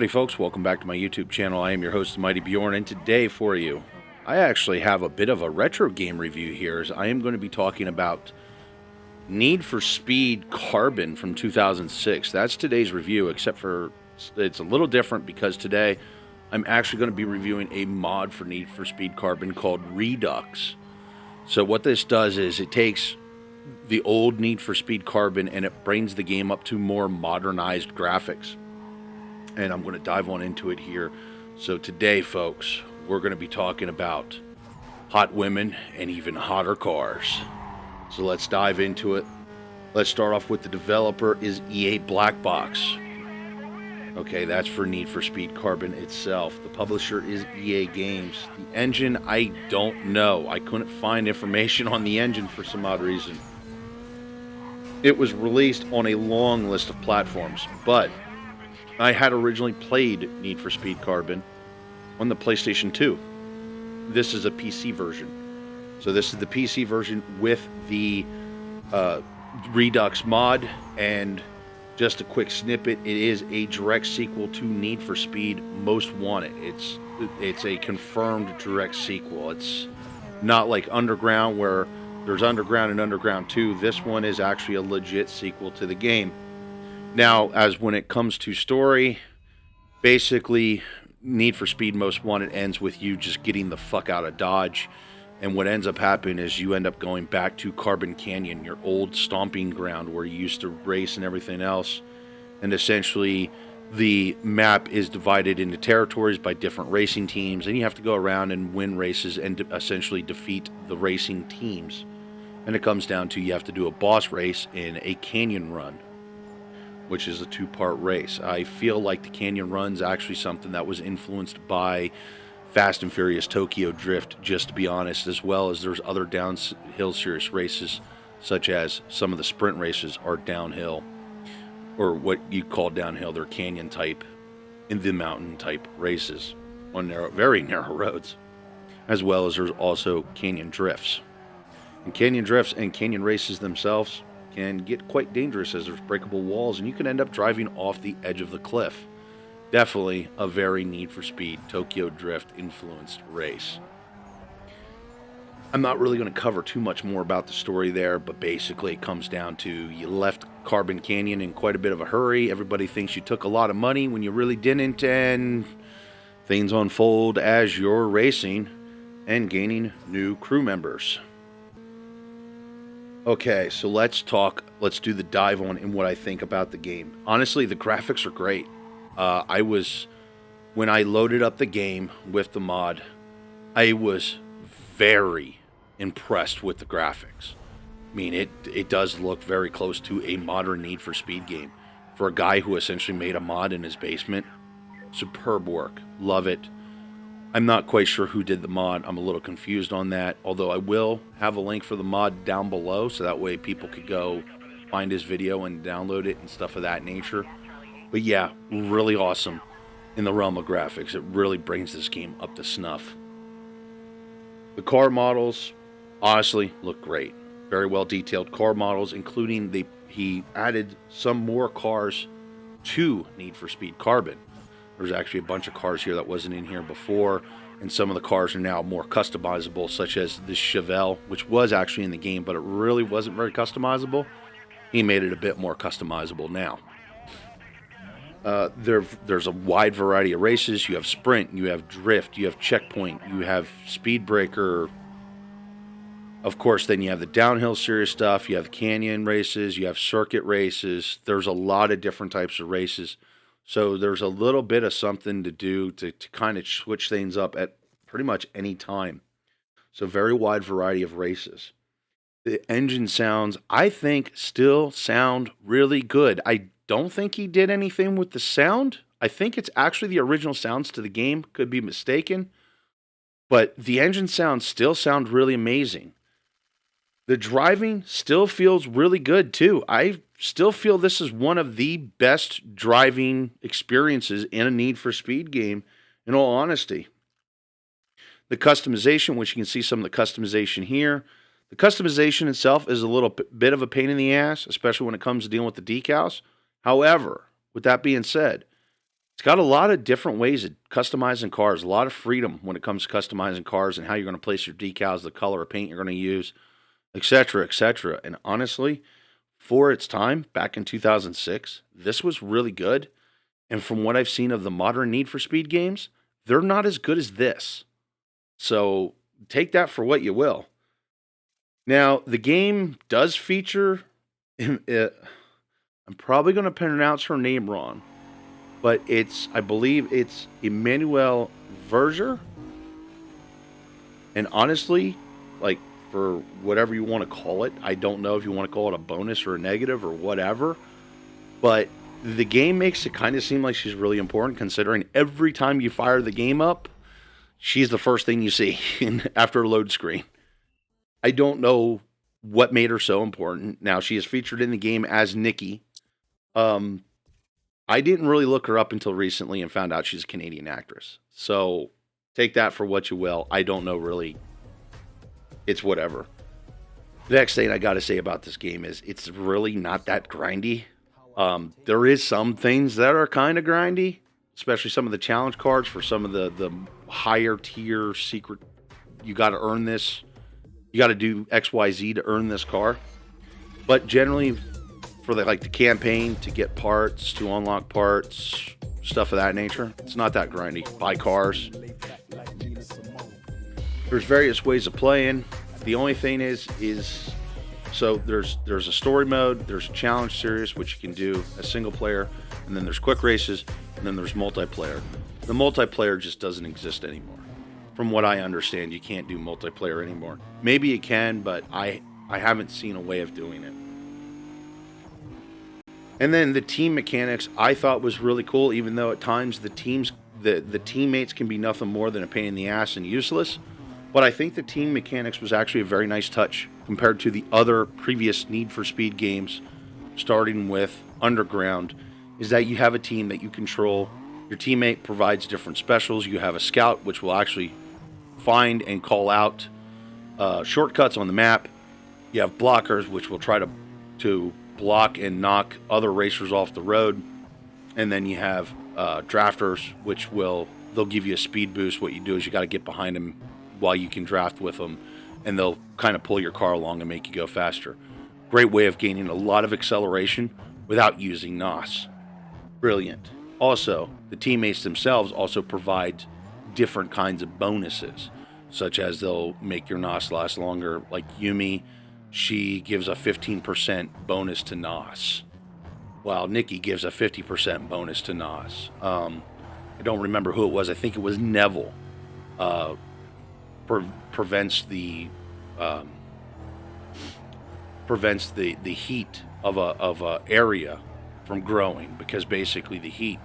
Howdy folks, welcome back to my YouTube channel. I am your host, Mighty Bjorn, and today for you, I actually have a bit of a retro game review here, as I am going to be talking about Need for Speed Carbon from 2006. That's today's review, except for it's a little different because today I'm actually going to be reviewing a mod for Need for Speed Carbon called Redux. So what this does is it takes the old Need for Speed Carbon and it brings the game up to more modernized graphics. And I'm going to dive on into it here. So today, folks, we're going to be talking about hot women and even hotter cars. So let's dive into it. Let's start off with the developer is EA Black Box. Okay, that's for Need for Speed Carbon itself. The publisher is EA Games. The engine, I don't know. I couldn't find information on the engine for some odd reason. It was released on a long list of platforms, but I had originally played Need for Speed Carbon on the PlayStation 2. This is a PC version. So this is the PC version with the Redux mod, and just a quick snippet, it is a direct sequel to Need for Speed Most Wanted. It's a confirmed direct sequel. It's not like Underground, where there's Underground and Underground 2. This one is actually a legit sequel to the game. Now, as when it comes to story, basically, Need for Speed Most Wanted ends with you just getting the fuck out of Dodge. And what ends up happening is you end up going back to Carbon Canyon, your old stomping ground where you used to race and everything else. And essentially, the map is divided into territories by different racing teams. And you have to go around and win races and essentially defeat the racing teams. And it comes down to you have to do a boss race in a canyon run, which is a two-part race. I feel like the canyon run's actually something that was influenced by Fast and Furious Tokyo Drift, just to be honest, as well as there's other downhill series races, such as some of the sprint races are downhill, or what you call downhill, they're canyon type, in the mountain type races on very narrow roads, as well as there's also canyon drifts. And canyon drifts and canyon races themselves can get quite dangerous as there's breakable walls and you can end up driving off the edge of the cliff. Definitely a very Need for Speed Tokyo Drift influenced race. I'm not really going to cover too much more about the story there, but basically it comes down to you left Carbon Canyon in quite a bit of a hurry. Everybody thinks you took a lot of money when you really didn't, and things unfold as you're racing and gaining new crew members. Okay, so let's do the dive on in what I think about the game. Honestly, the graphics are great. When I loaded up the game with the mod, I was very impressed with the graphics. I mean, it does look very close to a modern Need for Speed game. For a guy who essentially made a mod in his basement, superb work. Love it. I'm not quite sure who did the mod. I'm a little confused on that, although I will have a link for the mod down below, so that way people could go find his video and download it and stuff of that nature. But yeah, really awesome in the realm of graphics. It really brings this game up to snuff. The car models, honestly, look great. Very well detailed car models, including he added some more cars to Need for Speed Carbon. There's actually a bunch of cars here that wasn't in here before, and some of the cars are now more customizable, such as this Chevelle, which was actually in the game, but it really wasn't very customizable. He made it a bit more customizable now. There's a wide variety of races. You have sprint, you have drift, you have checkpoint, you have speed breaker. Of course, then you have the downhill series stuff, you have canyon races, you have circuit races. There's a lot of different types of races. So there's a little bit of something to do to kind of switch things up at pretty much any time. So very wide variety of races. The engine sounds, I think, still sound really good. I don't think he did anything with the sound. I think it's actually the original sounds to the game. Could be mistaken. But the engine sounds still sound really amazing. The driving still feels really good too. I still feel this is one of the best driving experiences in a Need for Speed game, in all honesty. The customization, which you can see some of the customization here. The customization itself is a little bit of a pain in the ass, especially when it comes to dealing with the decals. However, with that being said, It's got a lot of different ways of customizing cars, a lot of freedom when it comes to customizing cars and how you're going to place your decals, the color of paint you're going to use, etc., etc. And honestly, for its time back in 2006, this was really good. And from what I've seen of the modern Need for Speed games, they're not as good as this. So take that for what you will. Now, the game does feature, I'm probably going to pronounce her name wrong, but I believe it's Emmanuel Verger. And honestly, like, for whatever you want to call it, I don't know if you want to call it a bonus or a negative or whatever, but the game makes it kind of seem like she's really important, considering every time you fire the game up, she's the first thing you see after a load screen. I don't know what made her so important. Now, she is featured in the game as Nikki. I didn't really look her up until recently and found out she's a Canadian actress. So take that for what you will. I don't know really. It's whatever. The next thing I got to say about this game is it's really not that grindy. There is some things that are kind of grindy, especially some of the challenge cards for some of the higher tier secret. You got to earn this. You got to do XYZ to earn this car. But generally, for the campaign, to get parts, to unlock parts, stuff of that nature, it's not that grindy. Buy cars. There's various ways of playing. The only thing is so there's a story mode, there's a challenge series, which you can do as single player, and then there's quick races, and then there's multiplayer. The multiplayer just doesn't exist anymore. From what I understand, you can't do multiplayer anymore. Maybe you can, but I haven't seen a way of doing it. And then the team mechanics I thought was really cool, even though at times the teammates can be nothing more than a pain in the ass and useless. But I think the team mechanics was actually a very nice touch compared to the other previous Need for Speed games, starting with Underground, is that you have a team that you control. Your teammate provides different specials. You have a scout, which will actually find and call out shortcuts on the map. You have blockers, which will try to block and knock other racers off the road. And then you have drafters, which they'll give you a speed boost. What you do is you got to get behind them while you can draft with them, and they'll kind of pull your car along and make you go faster. Great way of gaining a lot of acceleration without using NOS. Brilliant. Also, the teammates themselves also provide different kinds of bonuses, such as they'll make your NOS last longer. Like Yumi, she gives a 15% bonus to NOS, while Nikki gives a 50% bonus to NOS. I don't remember who it was. I think it was Neville. Prevents the heat of a area from growing, because basically the heat,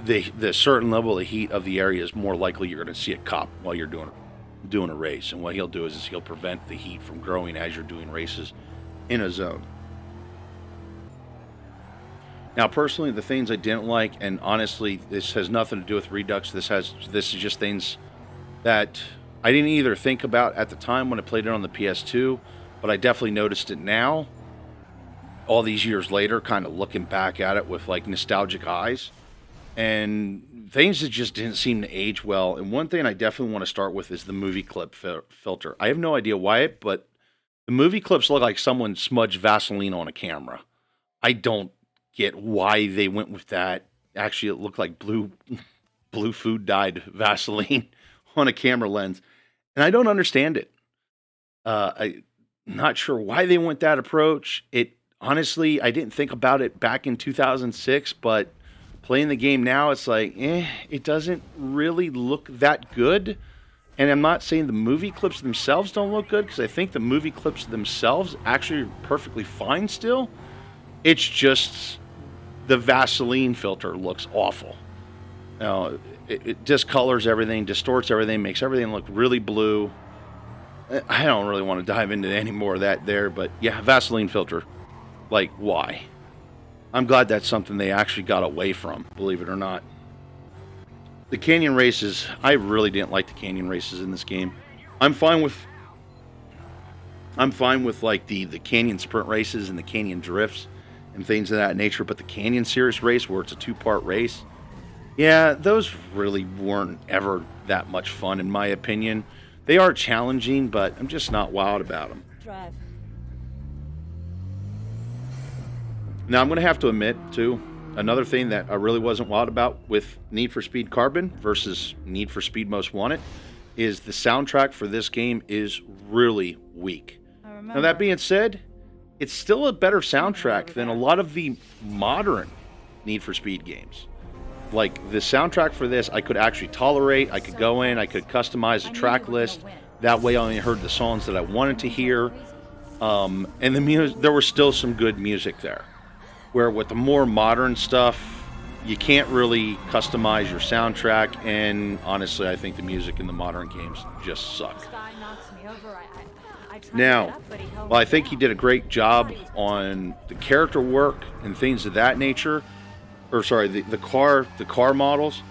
the certain level of heat of the area is more likely you're going to see a cop while you're doing a race. And what he'll do is he'll prevent the heat from growing as you're doing races in a zone. Now, personally, the things I didn't like, and honestly, this has nothing to do with Redux. This is just things that I didn't either think about at the time when I played it on the PS2, but I definitely noticed it now, all these years later, kind of looking back at it with nostalgic eyes, and things that just didn't seem to age well. And one thing I definitely want to start with is the movie clip filter. I have no idea why, but the movie clips look like someone smudged Vaseline on a camera. I don't get why they went with that. Actually, it looked like blue food dyed Vaseline on a camera lens. And I don't understand it. I'm not sure why they went that approach. Honestly, I didn't think about it back in 2006, but playing the game now, it's like, it doesn't really look that good. And I'm not saying the movie clips themselves don't look good, because I think the movie clips themselves actually are perfectly fine still. It's just the Vaseline filter looks awful. It discolors everything, distorts everything, makes everything look really blue. I don't really want to dive into any more of that there, but yeah, Vaseline filter. Why? I'm glad that's something they actually got away from, believe it or not. The canyon races, I really didn't like the canyon races in this game. I'm fine with the canyon sprint races and the canyon drifts and things of that nature, but the canyon series race, where it's a 2-part race, Yeah, those really weren't ever that much fun, in my opinion. They are challenging, but I'm just not wild about them. Drive. Now, I'm going to have to admit, too, another thing that I really wasn't wild about with Need for Speed Carbon versus Need for Speed Most Wanted is the soundtrack for this game is really weak. Now, that being said, it's still a better soundtrack than a lot of the modern Need for Speed games. Like, the soundtrack for this, I could actually tolerate. I could go in, I could customize a track list. That way I only heard the songs that I wanted to hear. And the music, there was still some good music there. Where with the more modern stuff, you can't really customize your soundtrack, and honestly, I think the music in the modern games just suck. Now, well, I think he did a great job on the character work and things of that nature, or sorry, the car models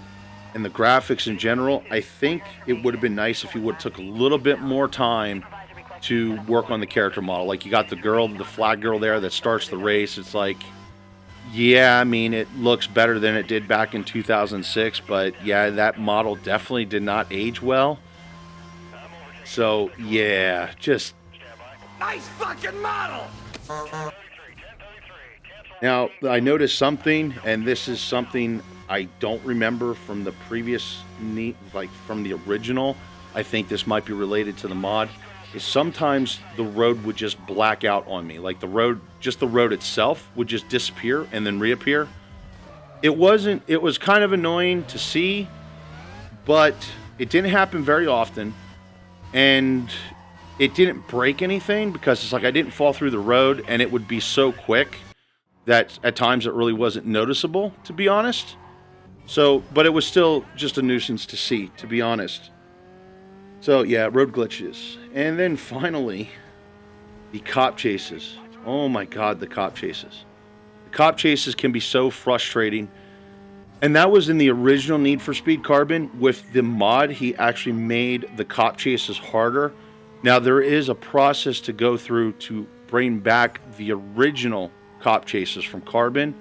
and the graphics in general. I think it would have been nice if he would have took a little bit more time to work on the character model. Like, you got the girl, the flag girl there that starts the race. It's like, yeah, I mean, it looks better than it did back in 2006, but yeah, that model definitely did not age well. So, yeah, just... Nice fucking model! Now, I noticed something, and this is something I don't remember from the previous, like from the original. I think this might be related to the mod. Is sometimes the road would just black out on me. Like the road itself would just disappear and then reappear. It was kind of annoying to see, but it didn't happen very often. And it didn't break anything because it's like I didn't fall through the road, and it would be so quick that at times it really wasn't noticeable, to be honest. So, but it was still just a nuisance to see, to be honest. So, yeah, road glitches. And then finally, the cop chases. Oh my god, the cop chases. The cop chases can be so frustrating. And that was in the original Need for Speed Carbon. With the mod, he actually made the cop chases harder. Now, there is a process to go through to bring back the original cop chases from Carbon.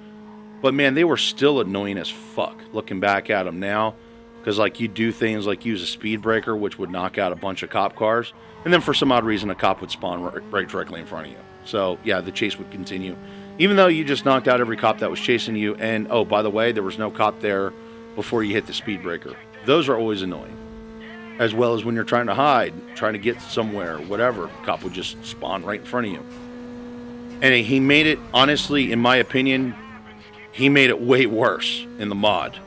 But man, they were still annoying as fuck looking back at them now. Because, like, you do things like use a speed breaker, which would knock out a bunch of cop cars. And then for some odd reason, a cop would spawn right directly in front of you. So, yeah, the chase would continue. Even though you just knocked out every cop that was chasing you. And, oh, by the way, there was no cop there before you hit the speed breaker. Those are always annoying. As well as when you're trying to hide, trying to get somewhere, whatever. The cop would just spawn right in front of you. And he made it, honestly, in my opinion, he made it way worse in the mod.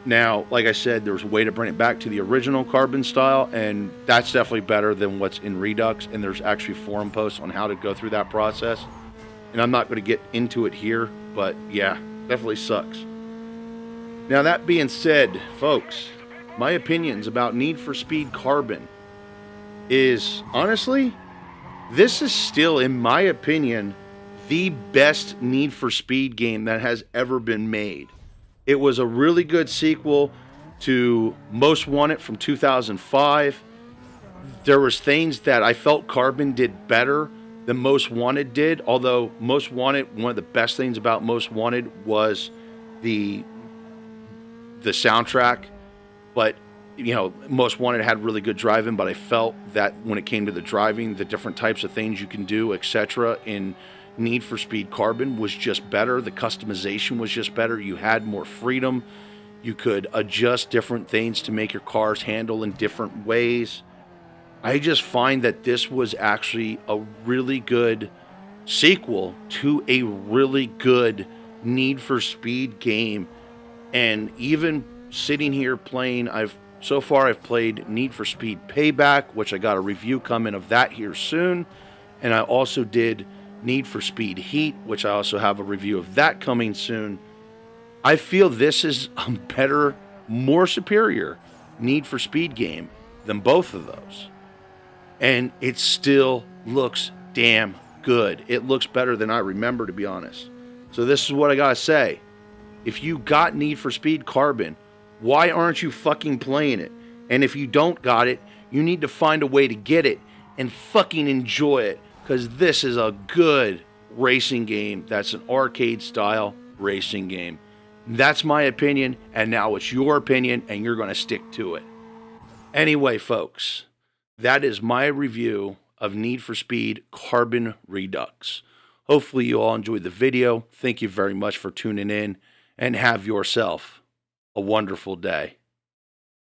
Now, like I said, there's a way to bring it back to the original Carbon style, and that's definitely better than what's in Redux, and there's actually forum posts on how to go through that process. And I'm not going to get into it here, but yeah, definitely sucks. Now, that being said, folks, my opinions about Need for Speed Carbon is, honestly, this is still, in my opinion, the best Need for Speed game that has ever been made. It was a really good sequel to Most Wanted from 2005. There was things that I felt Carbon did better than Most Wanted did. Although Most Wanted, one of the best things about Most Wanted was the soundtrack. But, you know, Most Wanted had really good driving, but I felt that when it came to the driving, the different types of things you can do, etc., in Need for Speed Carbon was just better. The customization was just better. You had more freedom. You could adjust different things to make your cars handle in different ways. I just find that this was actually a really good sequel to a really good Need for Speed game. And even sitting here playing, I've played Need for Speed Payback, which I got a review coming of that here soon. And I also did Need for Speed Heat, which I also have a review of that coming soon. I feel this is a better, more superior Need for Speed game than both of those. And it still looks damn good. It looks better than I remember, to be honest. So this is what I gotta say. If you got Need for Speed Carbon, why aren't you fucking playing it? And if you don't got it, you need to find a way to get it and fucking enjoy it. Because this is a good racing game. That's an arcade-style racing game. That's my opinion, and now it's your opinion, and you're going to stick to it. Anyway, folks, that is my review of Need for Speed Carbon Redux. Hopefully you all enjoyed the video. Thank you very much for tuning in, and have yourself a wonderful day.